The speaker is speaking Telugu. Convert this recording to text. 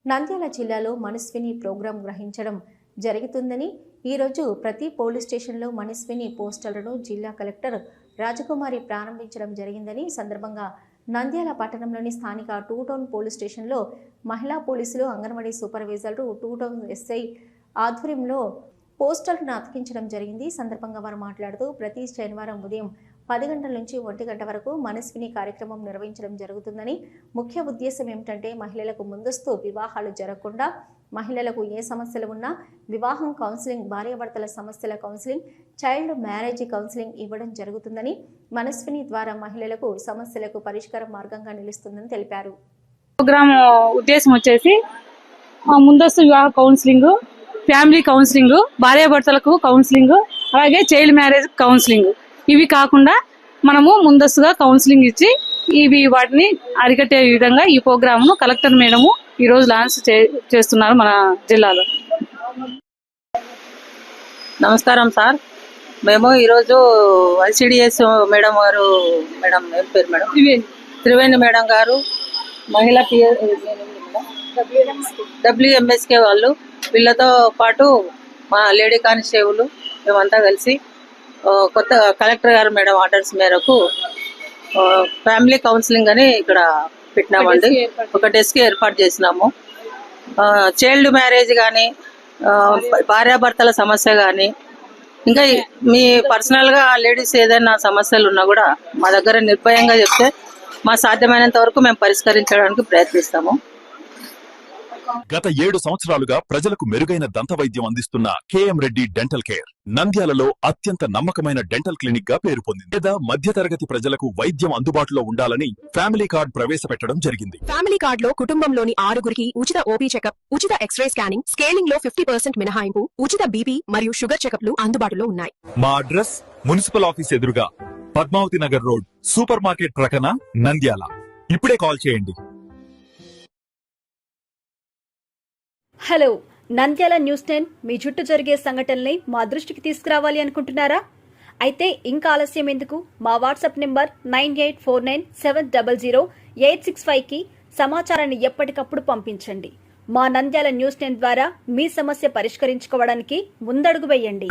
నంద్యాల జిల్లాలో మనస్విని ప్రోగ్రాం గ్రహించడం జరుగుతుందని ఈరోజు ప్రతి పోలీస్ స్టేషన్లో మనస్విని పోస్టర్లను జిల్లా కలెక్టర్ రాజకుమారి ప్రారంభించడం జరిగిందని సందర్భంగా నంద్యాల పట్టణంలోని స్థానిక 2 టౌన్ పోలీస్ స్టేషన్లో మహిళా పోలీసులు అంగన్వాడీ సూపర్వైజర్లు 2 టౌన్ ఎస్ఐ ఆధ్వర్యంలో పోస్టర్లను అతికించడం జరిగింది. సందర్భంగా వారు మాట్లాడుతూ ప్రతి శనివారం ఉదయం 10 గంటల నుంచి 1 గంట వరకు మనస్విని కార్యక్రమం నిర్వహించడం జరుగుతుందని, ముఖ్య ఉద్దేశం ఏమిటంటే మహిళలకు ముందస్తు వివాహాలు జరగకుండా మహిళలకు ఏ సమస్యలు ఉన్నా వివాహం కౌన్సిలింగ్, భార్యాభర్తల సమస్యల కౌన్సిలింగ్, చైల్డ్ మ్యారేజ్ కౌన్సిలింగ్ ఇవ్వడం జరుగుతుందని, మనస్విని ద్వారా మహిళలకు సమస్యలకు పరిష్కార మార్గంగా నిలుస్తుందని తెలిపారు. ప్రోగ్రామ్ ఉద్దేశం వచ్చేసి ముందస్తు వివాహ కౌన్సిలింగ్, ఫ్యామిలీ కౌన్సిలింగ్, భార్యాభర్తలకు కౌన్సిలింగ్, అలాగే చైల్డ్ మ్యారేజ్ కౌన్సిలింగ్. ఇవి కాకుండా మనము ముందస్తుగా కౌన్సిలింగ్ ఇచ్చి వాటిని అరికట్టే విధంగా ఈ ప్రోగ్రామ్ ను కలెక్టర్ మేడము ఈ రోజు లాంచ్ చేస్తున్నారు మన జిల్లాలో. నమస్కారం సార్. మేము ఈరోజు ఐసిడిఎస్ మేడం గారు, మేడం ఏం పేరు మేడం, త్రివేణి మేడం గారు, మహిళా WMSK వాళ్ళు, వీళ్ళతో పాటు మా లేడీ కానిస్టేబుల్ మేమంతా కలిసి కొత్త కలెక్టర్ గారు మేడం ఆర్డర్స్ మేరకు ఫ్యామిలీ కౌన్సిలింగ్ అని ఇక్కడ పెట్టినామండి. ఒక డెస్క్ ఏర్పాటు చేసినాము. చైల్డ్ మ్యారేజ్ కానీ, భార్యాభర్తల సమస్య కానీ, ఇంకా మీ పర్సనల్గా లేడీస్ ఏదైనా సమస్యలు ఉన్నా కూడా మా దగ్గర నిర్భయంగా చెప్తే మా సాధ్యమైనంత వరకు మేము పరిష్కరించడానికి ప్రయత్నిస్తాము. గత 7 సంవత్సరాలుగా ప్రజలకు మెరుగైన దంత వైద్యం అందిస్తున్న KM రెడ్డి డెంటల్ కేర్ నంద్యాలలో అత్యంత నమ్మకమైన డెంటల్ క్లినిక్ గా పేరు పొందింది. లేదా మధ్యతరగతి ప్రజలకు వైద్యం అందుబాటులో ఉండాలని ఫ్యామిలీ కార్డ్ ప్రవేశపెట్టడం జరిగింది. ఫ్యామిలీ కార్డ్ లో కుటుంబంలోని 6గురికి ఉచిత ఓపీ చెకప్, ఉచిత ఎక్స్రే స్కానింగ్, స్కేలింగ్ లో 50% మినహాయింపు, ఉచిత బీపీ మరియు షుగర్ చెకప్లు అందుబాటులో ఉన్నాయి. మా అడ్రస్ మున్సిపల్ ఆఫీస్ ఎదురుగా Padmavati Nagar road, supermarket ప్రక్కన, నంద్యాల. ఇప్పుడే కాల్ చేయండి. హలో, నంద్యాల న్యూస్ 10 మీ చుట్టూ జరిగే సంఘటనల్ని మా దృష్టికి తీసుకురావాలి అనుకుంటున్నారా? అయితే ఇంకా ఆలస్యం ఎందుకు? మా వాట్సాప్ నెంబర్ 9849700865కి సమాచారాన్ని ఎప్పటికప్పుడు పంపించండి. మా నంద్యాల న్యూస్ 10 ద్వారా మీ సమస్య పరిష్కరించుకోవడానికి ముందడుగు వేయండి.